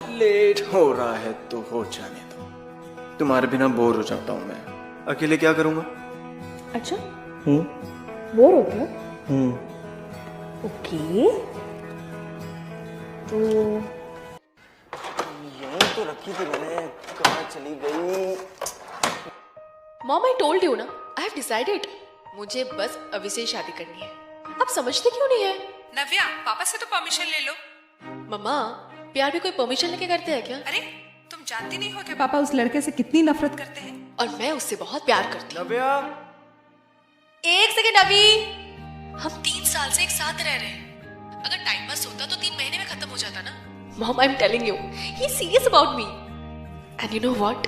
Late हो रहा है तो हो जाने दो। तुम्हारे बिना बोर हो जाता हूँ मैं। अकेले क्या करूँगा? अच्छा बोर होते हो? ओके तो यहीं तो रखी थी मैंने, कहाँ चली गई? मॉम आई टोल्ड यू ना, आई हैव डिसाइडेड, मुझे बस अभी से ही शादी करनी है। आप समझते क्यों नहीं है? नव्या, पापा से तो परमिशन ले लो। मम्मा, प्यार भी कोई परमिशन लेके करते हैं क्या? अरे तुम जानती नहीं हो कि पापा उस लड़के से कितनी नफरत करते हैं। और मैं उससे बहुत प्यार करती हूँ। नव्या, एक सेकेंड अभी, हम 3 साल से एक साथ रह रहे हैं। अगर टाइम पास होता तो 3 महीने में खत्म हो जाता ना। Mom, I am telling you, he is serious about me. And you know what,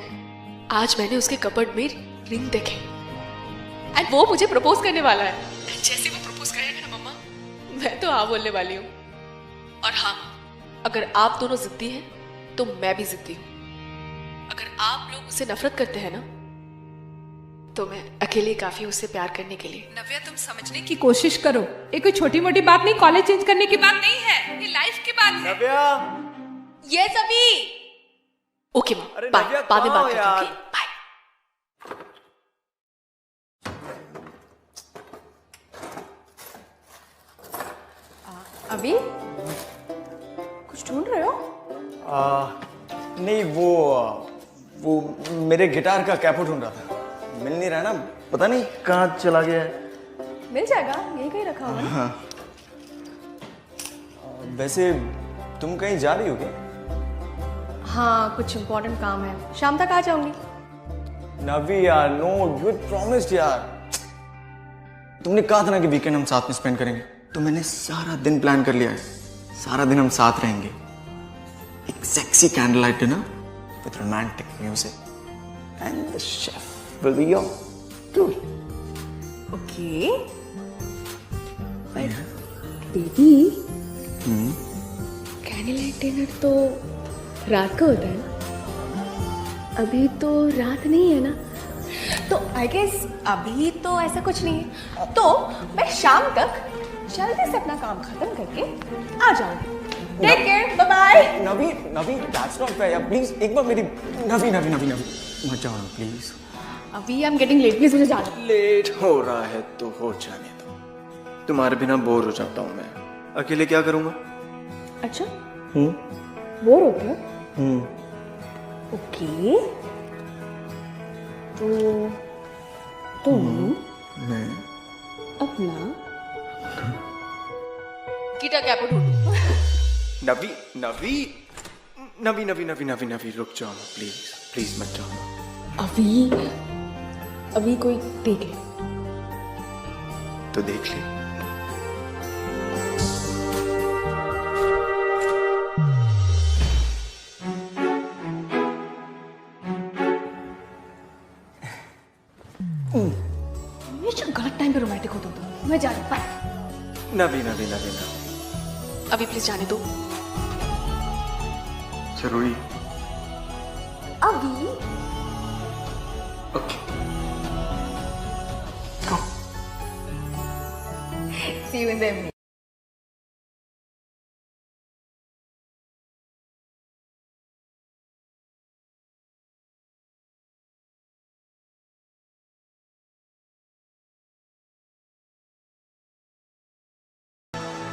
आज मैंने उसके कपबोर्ड में रिंग देखे एंड वो मुझे प्रपोज करने वाला है। जैसे वो प्रपोज करेगा ना मम्मा, मैं तो हाँ बोलने वाली हूँ। और हाँ, अगर आप दोनों जिद्दी हैं तो मैं भी जिद्दी हूँ। अगर आप लोग उससे नफरत करते हैं ना, तो मैं अकेले काफी हूँ उससे प्यार करने के लिए। नव्या, तुम समझने की कोशिश करो, ये कोई छोटी मोटी बात नहीं, कॉलेज चेंज करने की बात नहीं है, ये लाइफ की बात है। नव्या, यस अभी। ओके मॉम, अरे बाय, नव्या, बाद में कहाँ बात हो करते हैं, यार? Okay bye. अभी कुछ ढूंढ रहे हो? नहीं वो मेरे गिटार का कैपो ढूंढ रहा था, मिल नहीं रहा ना, पता नहीं कहाँ चला गया है। मिल जाएगा, यही कहीं रखा होगा ना। वैसे तुम कहीं जा रही हो क्या? हाँ, कुछ इम्पोर्टेंट काम है, शाम तक आ जाऊंगी। नवी यार, नो, यू प्रॉमिस्ड यार। तुमने कहा था ना कि वीकेंड हम साथ में स्पेंड करेंगे, तो मैंने सारा दिन प्लान कर लिया है। सारा दिन हम साथ रहेंगे। एक sexy candle light dinner with romantic music and the chef will be your too. Okay baby, candle light dinner तो रात को होता है ना? अभी तो रात नहीं है ना, तो आई गेस अभी तो ऐसा कुछ नहीं है। तो मैं शाम तक जल्दी से अपना काम खत्म करके आ जाऊंगी। Take care, bye bye. Navi, that's not fair. Please एक बार मेरी नवी मत जाओ प्लीज। अभी I am getting late, please मुझे जाना है। लेट हो रहा है तो हो जाने दो। तुम्हारे बिना बोर हो जाता हूँ मैं। अकेले क्या करूँगा? अच्छा बोर होते हो? ओके तो तुम मैं अपना गिटार कैपो ढूंढो। नवी रुक जाओ प्लीज मत जाओ। अभी कोई देख ले तो देख ले। हमेशा गलत टाइम पे रोमांटिक होता हूँ। मैं जा रही हूँ, बाय। नवी अभी प्लीज जाने दो। जरूरी? अभी okay. see you in the evening.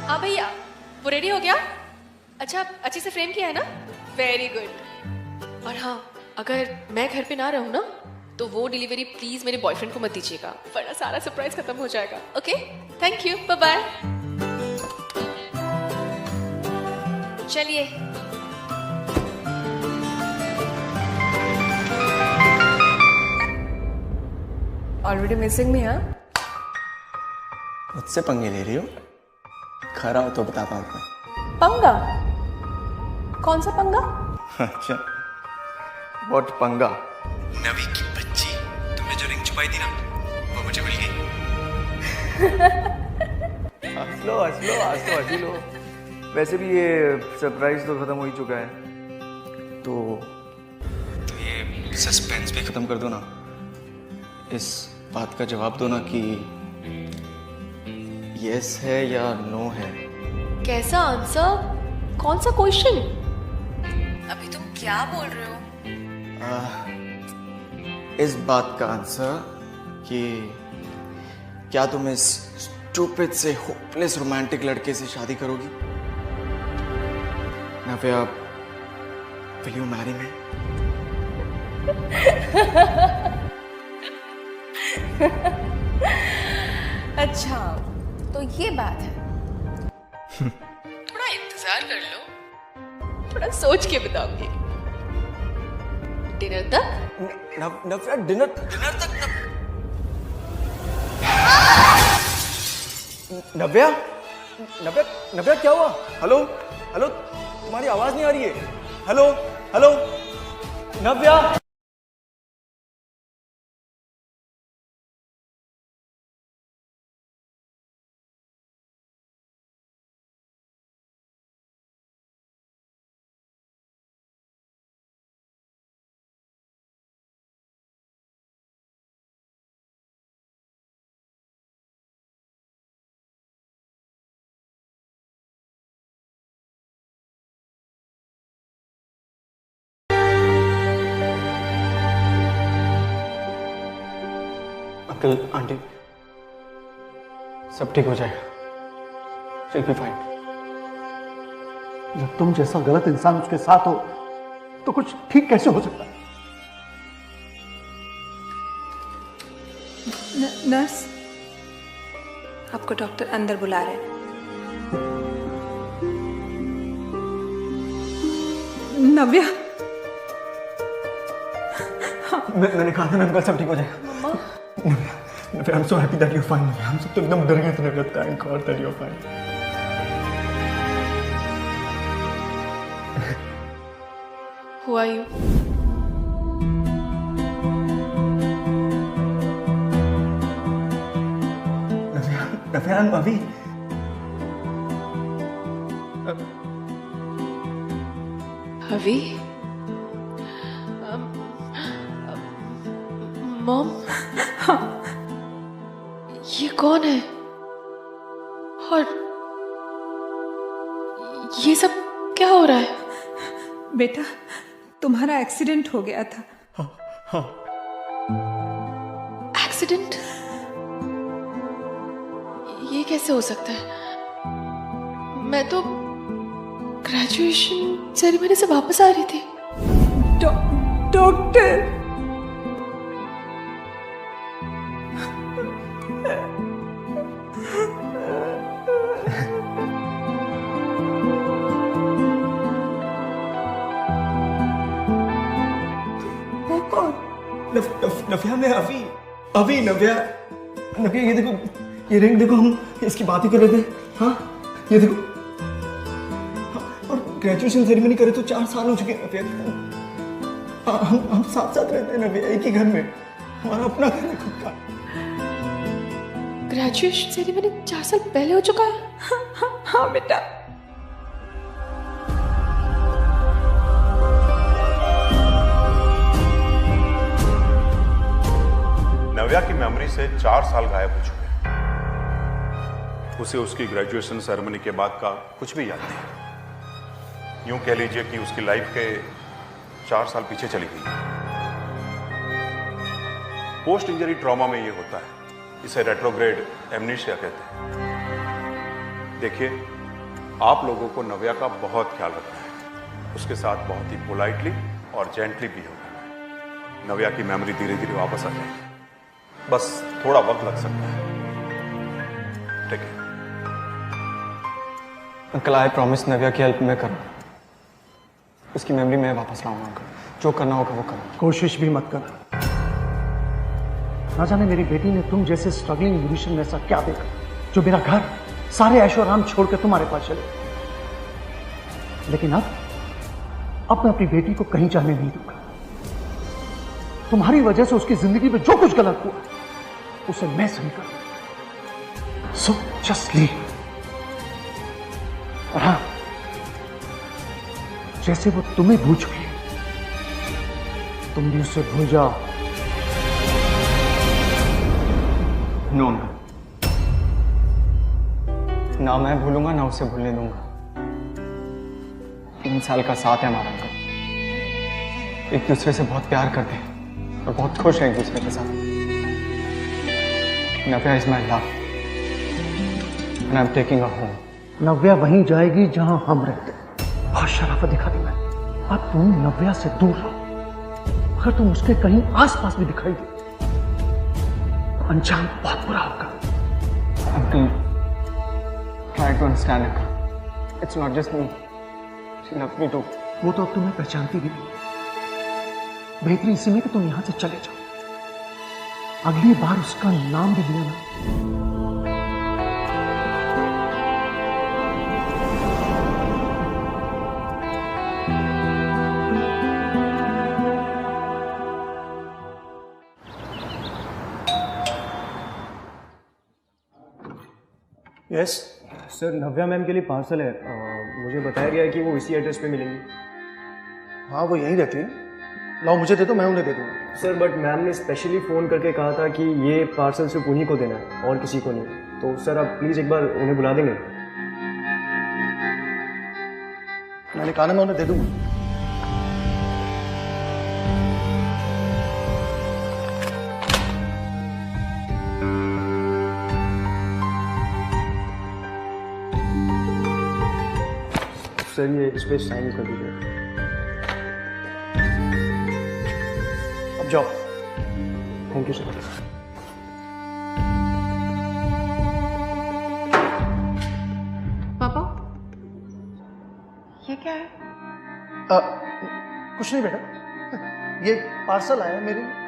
हाँ भैया, वो रेडी हो गया? अच्छा, अच्छे से फ्रेम किया है ना? Very good. और हाँ, अगर मैं घर पे ना रहूँ ना, तो वो डिलीवरी प्लीज मेरे बॉयफ्रेंड को मत दीजिएगा, वरना सारा सरप्राइज खत्म हो जाएगा। Okay, thank you, bye bye. चलिए। Already missing me, हाँ? मुझसे पंगे ले रही हो? खरा हो तो बताता हूँ मैं। पंगा? कौन सा पंगा? अच्छा, व्हाट पंगा? नवी की बच्ची, तुमने जो रिंग छुपाई थी ना, वो मुझे मिल गई। हंस लो हंसी लो। वैसे भी ये सरप्राइज तो खत्म हो ही चुका है, तो ये सस्पेंस भी खत्म कर दो ना। इस बात का जवाब दो ना कि यस है या नो है। कैसा आंसर? कौन सा क्वेश्चन? अभी तुम क्या बोल रहे हो? इस बात का आंसर कि क्या तुम इस स्टूपिड से होपलेस रोमांटिक लड़के से शादी करोगी? नव्या, विल यू मैरी मी? अच्छा, तो ये बात है। थोड़ा इंतजार कर लो, थोड़ा सोच के बताऊंगी। डिनर तक? नव्या, डिनर तक नव्या, नव्या, नव्या, क्या हुआ? हेलो, हेलो, तुम्हारी आवाज नहीं आ रही है। हेलो, हेलो, नव्या। अंकल, आंटी, सब ठीक हो जाएगा। She'll be fine. जब तुम जैसा गलत इंसान उसके साथ हो तो कुछ ठीक कैसे हो सकता है? नर्स, आपको डॉक्टर अंदर बुला रहे हैं। नव्या, मैंने कहा था ना अंकल, सब ठीक हो जाएगा। नव्या, I'm so happy that you're fine. हम सब तो एकदम डर गए थे नव्या। Thank God that you're fine. Who are you? Navya, I'm Avi. अभी? मॉम? ये कौन है? और ये सब क्या हो रहा है? बेटा, तुम्हारा एक्सीडेंट हो गया था। एक्सीडेंट? ये कैसे हो सकता है? मैं तो ग्रेजुएशन सेरेमनी से वापस आ रही थी। डॉक्टर, नव्या, मैं अभी नव्या, नव्या, ये देखो, ये रिंग देखो, हम इसकी बात ही कर रहे थे। हाँ, ये देखो, और ग्रेजुएशन सेरेमनी करे तो 4 साल हो चुके हैं नव्या। हम साथ साथ रहते हैं नव्या, एक ही घर में। हमारा अपना घर है खुद का। ग्रेजुएशन सेरेमनी 4 साल पहले हो चुका है? हाँ बेटा। नव्या की मेमोरी से 4 साल गायब हो चुके हैं। उसे उसकी ग्रेजुएशन सेरेमनी के बाद का कुछ भी याद नहीं। यूं कह लीजिए कि उसकी लाइफ के 4 साल पीछे चली गई। पोस्ट इंजरी ट्रॉमा में ये होता है, इसे रेट्रोग्रेड एमनीशिया कहते हैं। देखिए, आप लोगों को नव्या का बहुत ख्याल रखना है, उसके साथ बहुत ही पोलाइटली और जेंटली बिहेव करना है। नव्या की मेमोरी धीरे धीरे वापस आ जाएगी, बस थोड़ा वक्त लग सकता है। ठीक है अंकल, आई प्रॉमिस नव्या की हेल्प मैं करूँगा। उसकी मेमोरी मैं वापस लाऊंगा अंकल। जो करना होगा वो करूँगा। कोशिश भी मत कर। ना जाने मेरी बेटी ने तुम जैसे स्ट्रगलिंग म्यूजिशियन में ऐसा क्या देखा जो मेरा घर, सारे ऐशो आराम छोड़ के तुम्हारे पास चले। लेकिन अब मैं अपनी बेटी को कहीं जाने नहीं दूंगा। तुम्हारी वजह से उसकी जिंदगी में जो कुछ गलत हुआ उसे मैं सही करूंगा। So just leave. और हाँ, जैसे वो तुम्हें भूल चुकी है, तुम भी उसे भूल जाओ। नो अंकल, ना मैं भूलूंगा ना उसे भूलने दूंगा। 3 साल का साथ है हमारा अंकल। एक दूसरे से बहुत प्यार करते हैं और बहुत खुश हैं एक दूसरे के साथ। Navya is my love and I am taking her home. Navya वहीं जाएगी जहां हम रहते हैं। बहुत शराफत दिखा दी मैं। अब तुम नव्या से दूर रहो। अगर तुम उसके कहीं आसपास भी दिखाई दे तो अंजाम बहुत बुरा होगा। Uncle, try to understand it. It's not just me, she loves me too. वो तो अब तुम्हें पहचानती भी नहीं। बेहतरी इसी में कि तुम यहां से चले जाओ। अगली बार उसका नाम भी लिया ना, यस सर, नव्या मैम के लिए पार्सल है। मुझे बताया गया है कि वो इसी एड्रेस पे मिलेंगी। हाँ वो यहीं रहती है। लाओ मुझे दे दो, मैं उन्हें दे दूंगा। सर बट मैम ने स्पेशली फ़ोन करके कहा था कि ये पार्सल सिर्फ उन्हीं को देना है और किसी को नहीं। तो सर आप प्लीज़ एक बार उन्हें बुला देंगे। मैंने कहा ना मैं उन्हें दे दूंगा। सर ये इस पर साइन कर दीजिए। अब जाओ। Thank you sir. पापा, ये क्या है? कुछ नहीं बेटा, ये पार्सल आया मेरे लिए।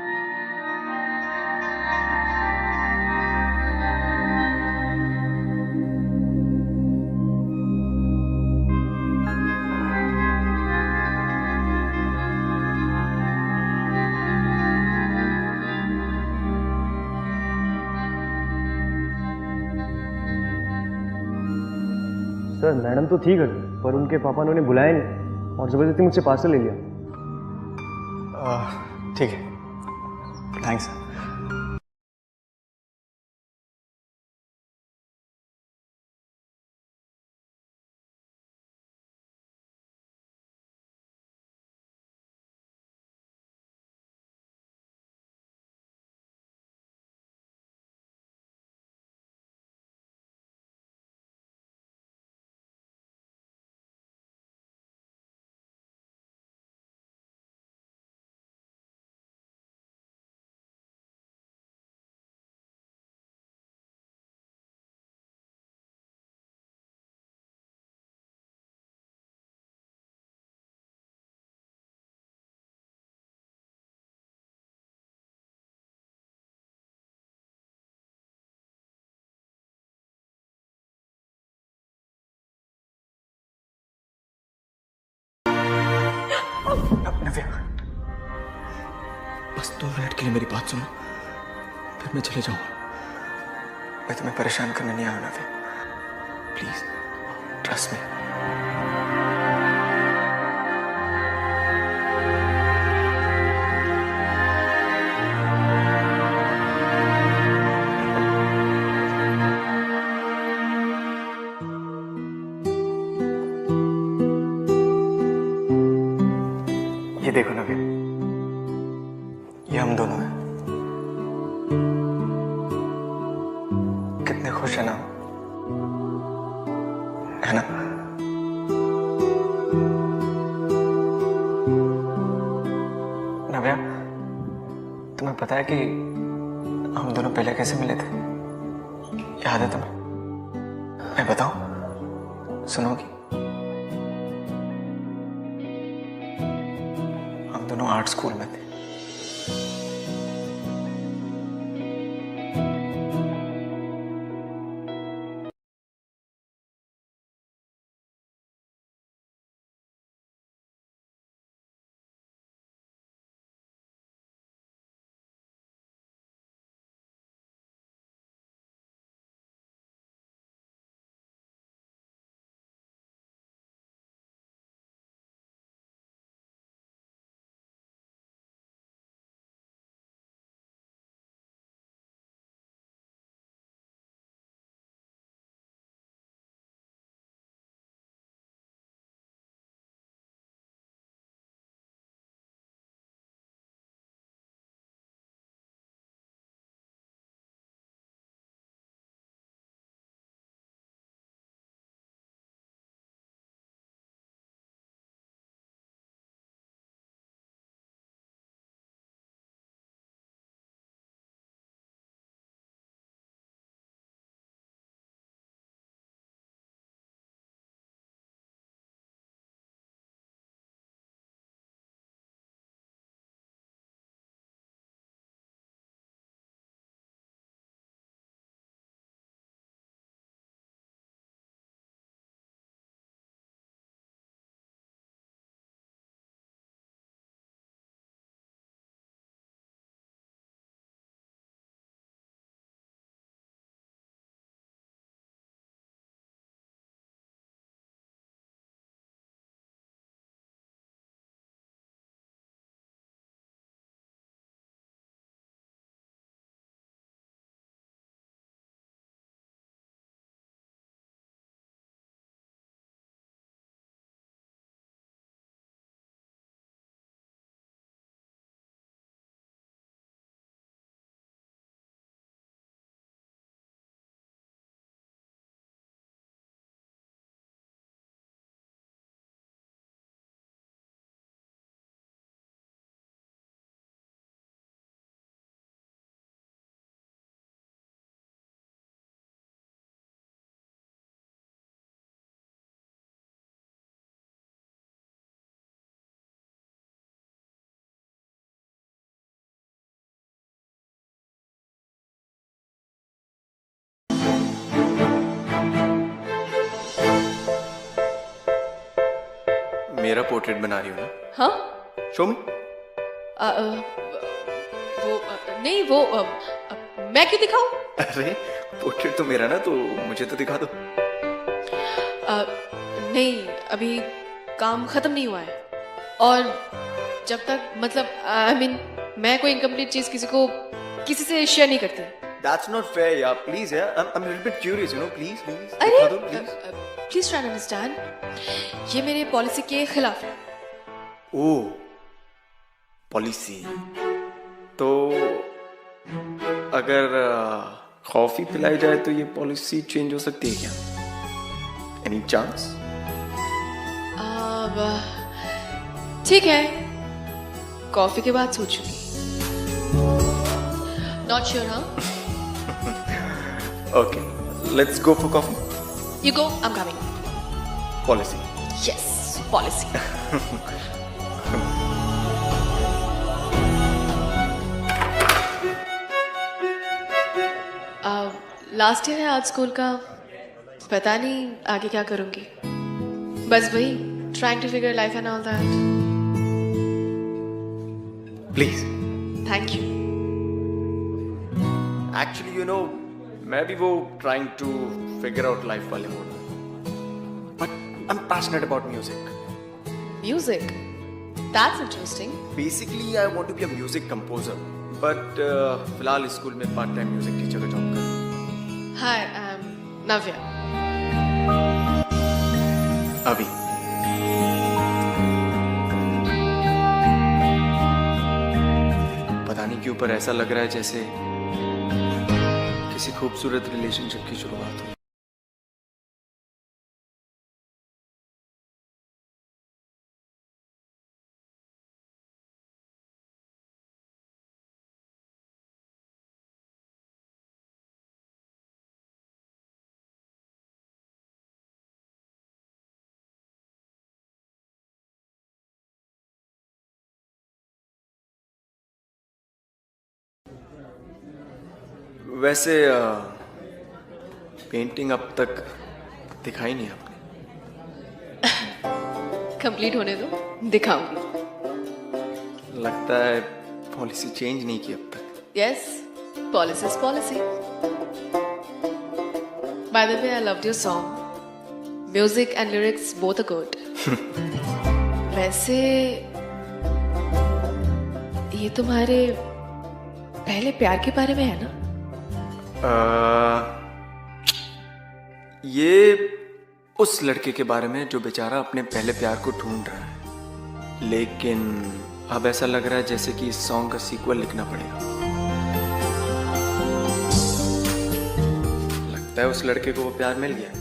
सर मैडम तो थी घर में, पर उनके पापा ने उन्हें बुलाया नहीं और ज़बरदस्ती मुझसे पार्सल ले लिया। ठीक है, थैंक्स। नव्या, बस 2 मिनट के लिए मेरी बात सुनो, फिर मैं चले जाऊंगा। मैं तुम्हें परेशान करने नहीं आया नव्या, प्लीज ट्रस्ट मी। ये देखो नव्या, ये हम दोनों हैं। कितने खुश है ना, है ना? नव्या, तुम्हें पता है कि हम दोनों पहले कैसे मिले थे? याद है तुम्हें? मैं बताऊं, सुनोगी? हम दोनों आर्ट स्कूल में थे। पोर्ट्रेट बना रही हो ना? हाँ शो मी। नहीं वो मैं क्यों दिखाऊं? अरे पोर्ट्रेट तो मेरा ना, तो मुझे तो दिखा दो। नहीं अभी काम खत्म नहीं हुआ है, और जब तक मतलब आई मीन मैं कोई इनकम्प्लीट चीज किसी से शेयर नहीं करती। That's not fair यार, प्लीज यार, I'm a little bit curious, you know, please अरे दिखा दो please. Please try to understand, ये मेरे पॉलिसी के खिलाफ है। ओ पॉलिसी, तो अगर कॉफी पिलाई जाए तो ये पॉलिसी चेंज हो सकती है क्या? Any chance? अब ठीक है, कॉफी के बाद सोचूंगी। Not sure. हाँ okay, let's go for coffee. You go, I am coming. Policy. Yes policy. Last year है आज स्कूल का, पता नहीं आगे क्या करूंगी। बस वही trying to figure life and all that. Please. Thank you. Actually you know, मैं भी वो trying to figure out life वाले मोड में, but I am passionate about music. Music, that's interesting. Basically I want to be a music composer, but फिलहाल school में part time music teacher का job कर रहा हूँ। Hi, I am Navya. अभी पता नहीं क्यों पर ऐसा लग रहा है जैसे किसी खूबसूरत रिलेशनशिप की शुरुआत हो। वैसे पेंटिंग अब तक दिखाई नहीं आपने। कंप्लीट होने दो, दिखाऊंगी। लगता है पॉलिसी चेंज नहीं की अब तक। Yes, policy is policy. By the way, I loved your song. Music and lyrics both are good. वैसे ये तुम्हारे पहले प्यार के बारे में है ना? ये उस लड़के के बारे में जो बेचारा अपने पहले प्यार को ढूंढ रहा है, लेकिन अब ऐसा लग रहा है जैसे कि इस सॉन्ग का सीक्वल लिखना पड़ेगा। लगता है उस लड़के को वो प्यार मिल गया।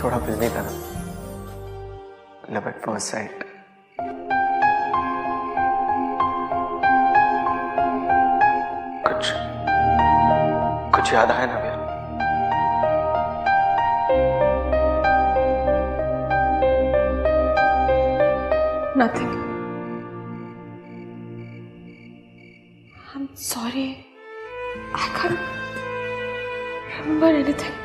थोड़ा फिल्मी था ना, लव एट फर्स्ट साइट। कुछ याद आया ना भैया? Nothing. I'm sorry. I can't remember anything.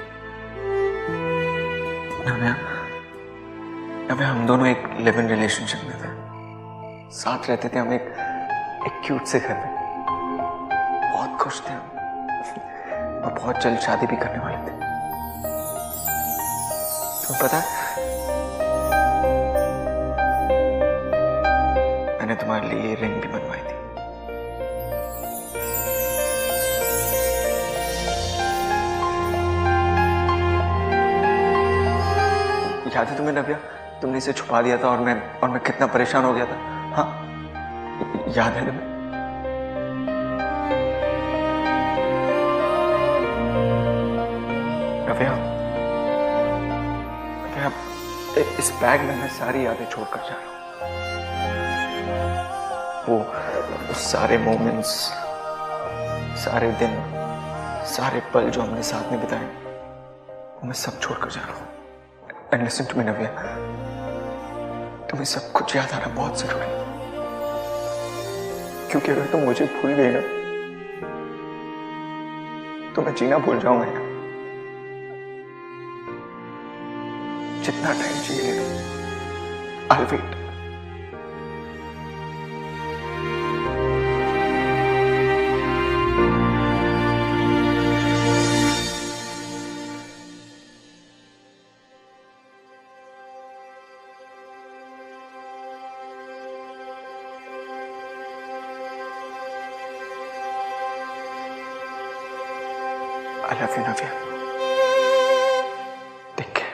नव्या, हम दोनों एक लिव इन रिलेशनशिप में थे, साथ रहते थे हम एक क्यूट से घर में, बहुत खुश थे हम, और बहुत जल्द शादी भी करने वाले थे। तुम्हें पता है, मैंने तुम्हारे लिए ये रिंग भी बनवाई थी। याद है तुम्हें नव्या, तुमने इसे छुपा दिया था और मैं कितना परेशान हो गया था। हाँ, याद है तुम्हें? नव्या, इस बैग में मैं सारी यादें छोड़कर जा रहा हूँ। वो सारे मोमेंट्स, सारे दिन, सारे पल जो हमने साथ में बिताए, वो मैं सब छोड़कर जा रहा हूँ। And listen to me, नव्या, तुम्हें सब कुछ याद आना बहुत जरूरी है, क्योंकि अगर तुम मुझे भूल गई ना, तो मैं जीना भूल जाऊंगा यार। जितना टाइम चाहिए I'll wait. I love you, Navya. Take care.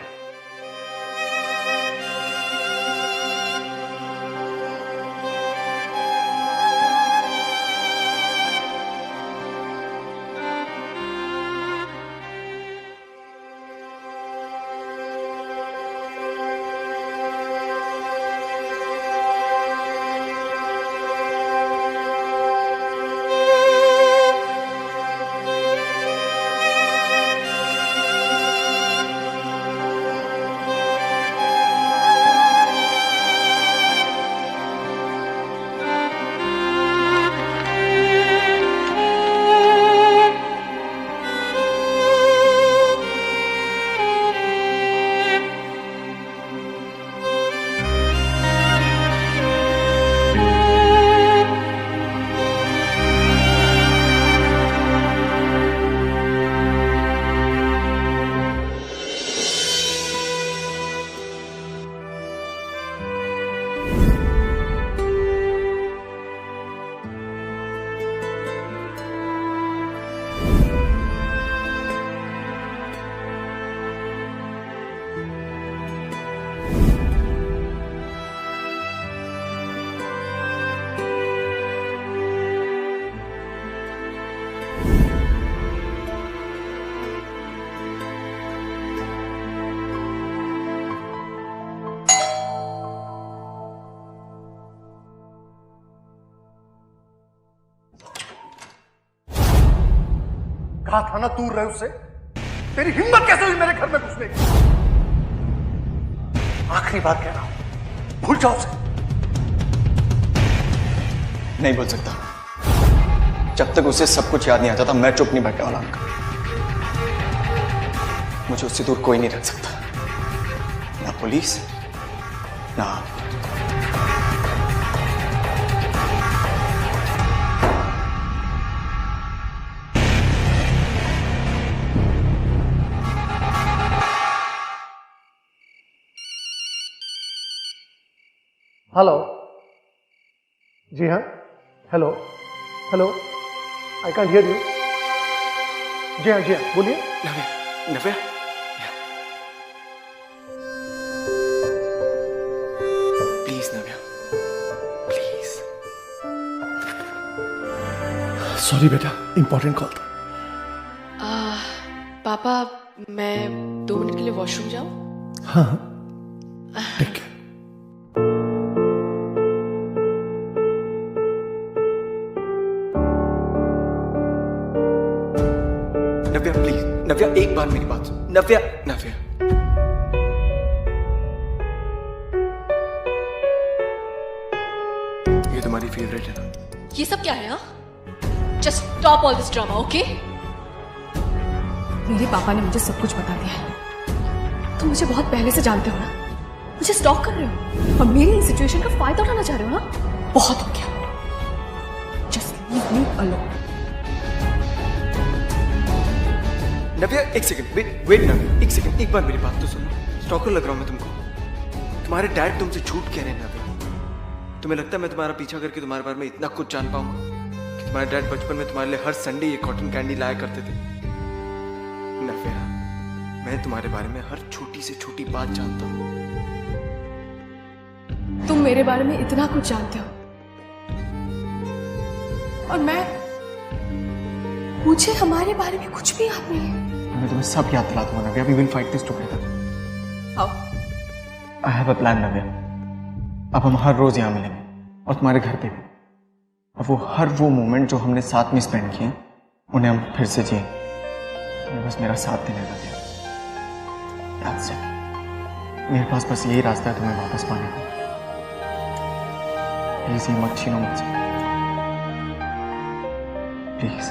कहा था ना दूर रहे उससे। तेरी हिम्मत कैसे हुई मेरे घर में घुसने की? आखिरी बार कह रहा हूं, भूल जाओ उसे। नहीं बोल सकता। जब तक उसे सब कुछ याद नहीं आता था मैं चुप नहीं बैठने वाला उनका। मुझे उससे दूर कोई नहीं रख सकता, ना पुलिस ना आप। हेलो। जी हाँ, hello hello, I can't hear you. जी हाँ बोलिए। Navya, Navya, please Navya, please. Sorry बेटा, इंपॉर्टेंट कॉल था। पापा मैं 2 मिनट के लिए वॉशरूम जाऊं? हाँ ठीक है। नव्या प्लीज, नव्या एक बार मेरी बात सुन। नव्या, नव्या ये तुम्हारी फेवरेट है ना? ये सब क्या है? हाँ, just stop all this drama, okay? मेरे पापा ने मुझे सब कुछ बता दिया है। तुम मुझे बहुत पहले से जानते हो ना, मुझे स्टॉक कर रहे हो और मेरी इस सिचुएशन का फायदा उठाना चाह रहे हो ना? बहुत हो गया। Just leave me alone. Navya एक सेकंड, वेट नव्या, एक सेकंड, एक बार मेरी बात तो सुनो। स्टॉकर लग रहा हूं मैं तुमको। तुम्हारे डैड तुमसे झूठ कह रहे हैं नव्या। तुम्हें लगता है मैं तुम्हारा पीछा करके तुम्हारे बारे में इतना कुछ जान पाऊंगा कि तुम्हारे डैड बचपन में तुम्हारे लिए हर संडे ये कॉटन कैंडी लाया करते थे? नव्या, मैं तुम्हारे बारे में हर छोटी से छोटी बात जानता हूँ। तुम मेरे बारे में इतना कुछ जानते हो और मुझे हमारे बारे में कुछ भी याद नहीं है। मैं तुम्हें सब याद दिला दूंगा Navya. We will fight this together. How? I have a plan Navya. अब हम हर रोज यहाँ मिलेंगे और तुम्हारे घर पे भी। और हर वो मोमेंट जो हमने साथ में स्पेंड किए उन्हें हम फिर से जिए। तुम्हें बस मेरा साथ देने का दिया। याद से मेरे पास बस यही रास्ता है तुम्हें वापस पाने का। प्लीज ये मत छीनो मुझसे, please.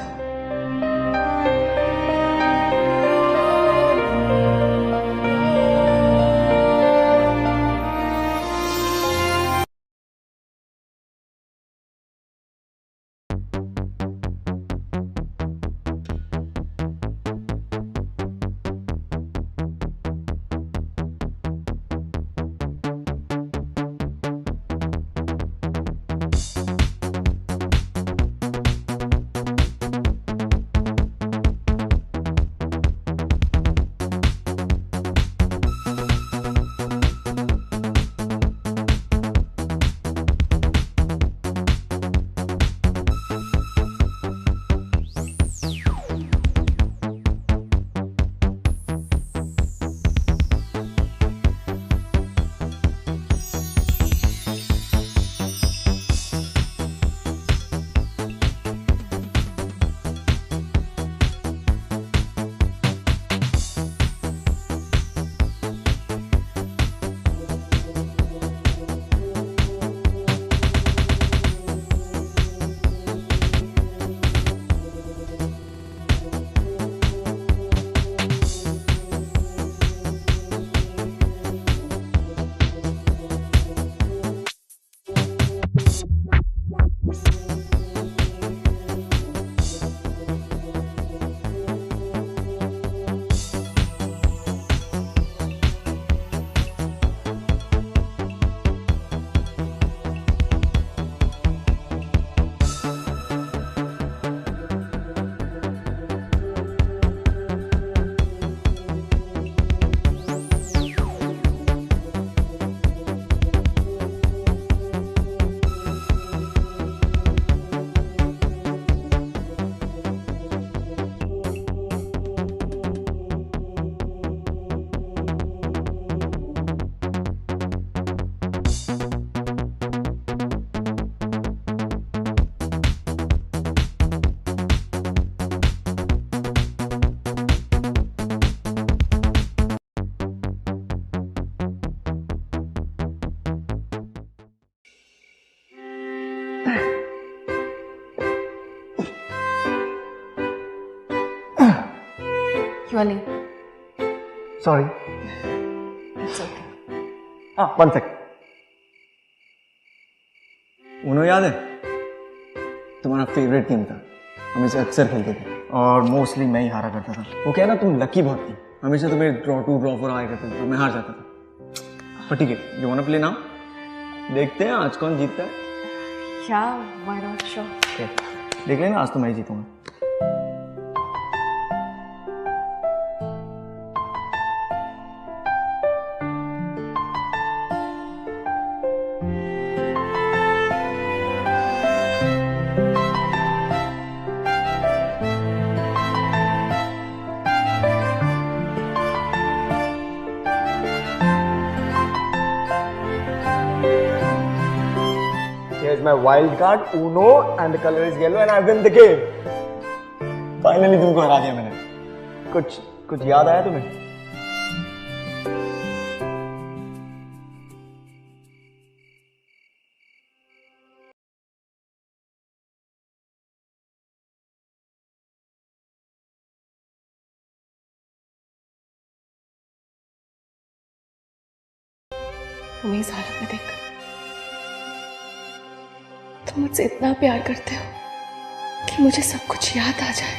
You are late. Sorry. It's okay. हाँ, 1 सेकंड। उन्हों याद है? तुम्हारा फेवरेट गेम था, हम इसे अक्सर खेलते थे और मोस्टली मैं ही हारा करता था। वो क्या है ना, तुम लकी बहुत थी, हमेशा तुम्हें ड्रॉ 2 ड्रॉ 4 आया करते थे और मैं हार जाता था। पर ठीक है, you want to play now? देखते हैं आज कौन जीतता है। Yeah, why not? Sure. Okay, देख लेना, आज तो मैं ही जीतूंगा। Here's my wild card, Uno, and the color is yellow, and I win the game. Finally तुमको हरा दिया मैंने। कुछ याद आया तुम्हें? तुम्हें इस हालत में देख तुम मुझसे इतना प्यार करते हो कि मुझे सब कुछ याद आ जाए,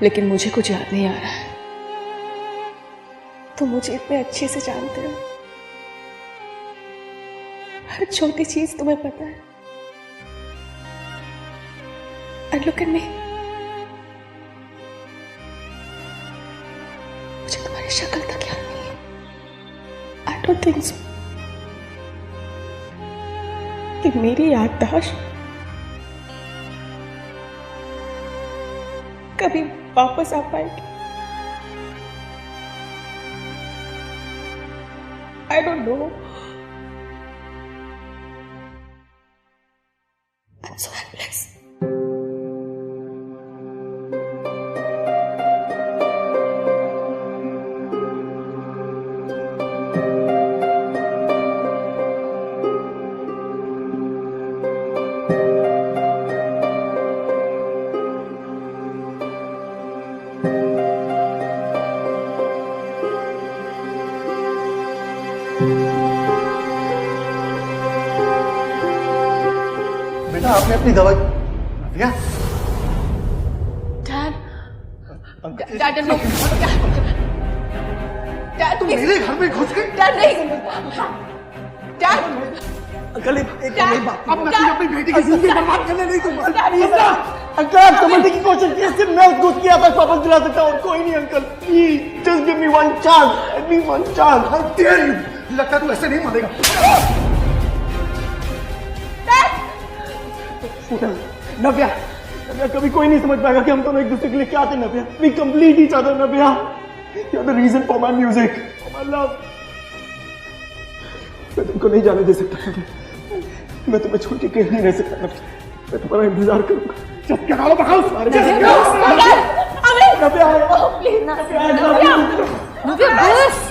लेकिन मुझे कुछ याद नहीं आ रहा है। तुम मुझे इतने अच्छे से जानते हो, हर छोटी चीज तुम्हें पता है। And look at me. मुझे तुम्हारी शक्ल तक याद नहीं है। I don't think so. कि मेरी याददाश्त कभी वापस आ पाएगी। I don't know. I'm so helpless. बेटा आपने अपनी दवाई दिया? Dad, no. Dad, please. मेरे घर में घुस गई? Dad, नहीं. Dad. अंकल एक Dad, बात, अब मैं Dad. अपनी बेटी की जिंदगी बर्बाद करने नहीं दूंगा। Dad, प्लीज ना, अंकल आप समझने की कोशिश कीजिए, सिर्फ मैं उसको उसकी याद वापस दिला सकता हूँ और कोई नहीं। Uncle please just give me one chance, at least one chance. How dare you, लगता है तू ऐसे नहीं मरेगा। नव्या, नव्या कभी कोई नहीं समझ पाएगा कि हम दोनों एक दूसरे के लिए क्या थे। Navya, we complete each other. Navya, you are the reason for my music, for my love. मैं तुमको नहीं जाने दे सकता नव्या, मैं तुम्हें छोड़ के कहीं नहीं रह सकता नव्या, मैं तुम्हारा इंतजार करूंगा। जब क्या नाम बखाओ सारे नव्या, प्लीज ना। नव्या बस।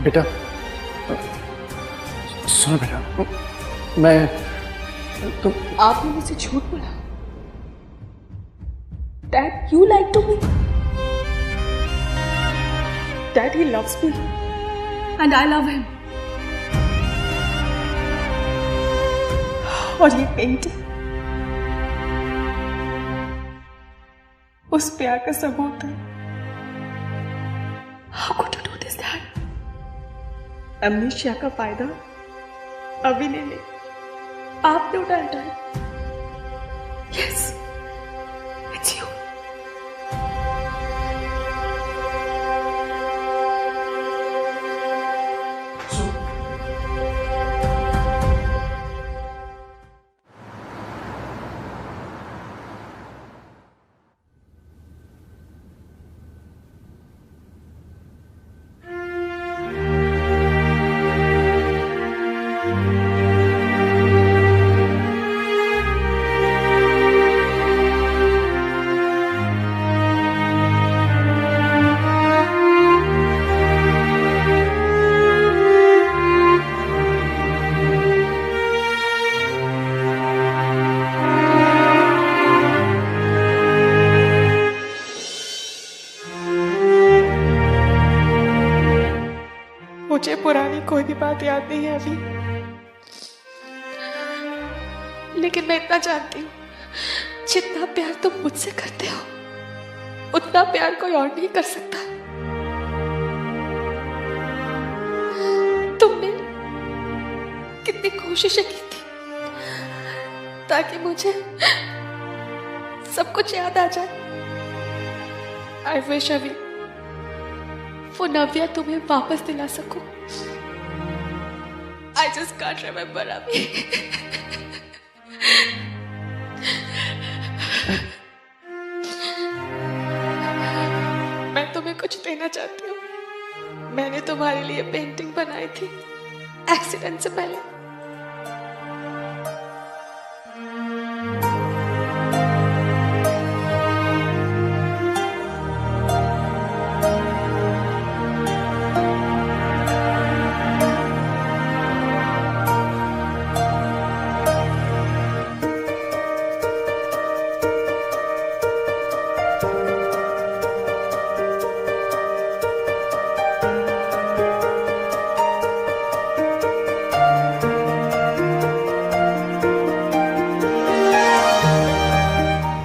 बेटा सुनो बेटा, मैं तुम आपने मुझसे झूठ बोला। Dad, you lied to me. Dad, he loves me. And I love him. और ये पेंटिंग उस प्यार का सबूत है। अमनीशिया का फायदा अभी ने नहीं, आपने उठाया है। Yes, it's you. मुझे पुरानी कोई भी बात याद नहीं है अभी, लेकिन मैं इतना जानती हूँ, जितना प्यार तुम मुझसे करते हो उतना प्यार कोई और नहीं कर सकता। तुमने कितनी कोशिशें की थी ताकि मुझे सब कुछ याद आ जाए। आई विश अभी वो नव्या तुम्हें वापस दिला सकूं। I just can't remember अभी। मैं तुम्हें कुछ देना चाहती हूँ। मैंने तुम्हारे लिए पेंटिंग बनाई थी एक्सीडेंट से पहले।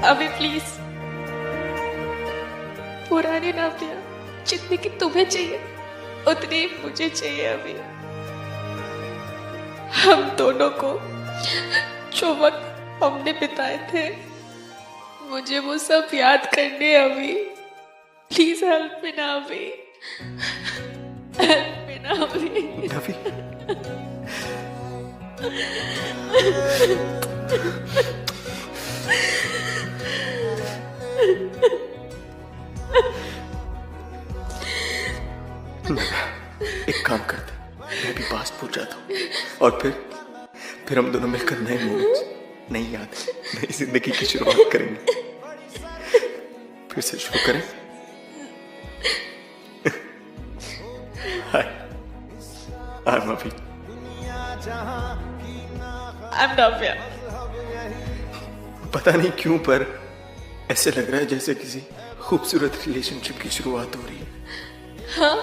अभी प्लीज पुरानी नव्या जितनी की तुम्हें चाहिए उतनी ही मुझे चाहिए। अभी हम दोनों को जो वक्त हमने बिताए थे मुझे वो सब याद करने। अभी प्लीज हेल्प मी ना अभी, हेल्प मी ना अभी। नवी, एक काम करते, मैं भी पासपोर्ट जाता हूँ और फिर हम दोनों मिलकर नए मोमेंट्स, नई यादें, नई जिंदगी की शुरुआत करेंगे। फिर से शुरू करें। हाय, I'm Avi। I'm Navya। पता नहीं क्यों पर ऐसे लग रहा है जैसे किसी खूबसूरत रिलेशनशिप की शुरुआत हो रही है। हाँ,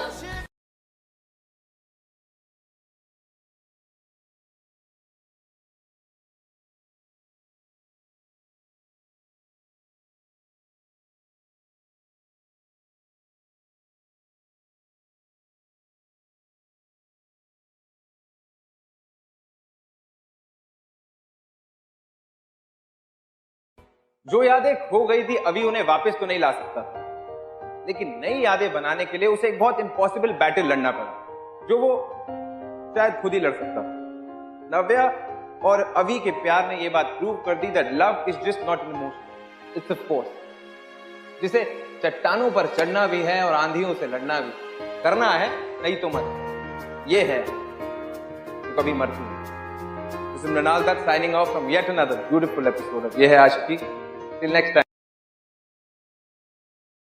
जो यादें खो गई थी अभी उन्हें वापस तो नहीं ला सकता था, लेकिन नई यादें बनाने के लिए उसे एक बहुत इम्पॉसिबल बैटल लड़ना पड़ा जो वो शायद खुद ही लड़ सकता था। नव्या और अभी के प्यार ने यह बात प्रूव कर दी that love is just not an emotion, it's a force, जिसे चट्टानों पर चढ़ना भी है और आंधियों से लड़ना भी। करना है नहीं तो मत, ये है तो कभी मरती नहीं। This is Mrinal Dutt signing off from yet another beautiful episode of Ye Hai Aashiqui. Till next time.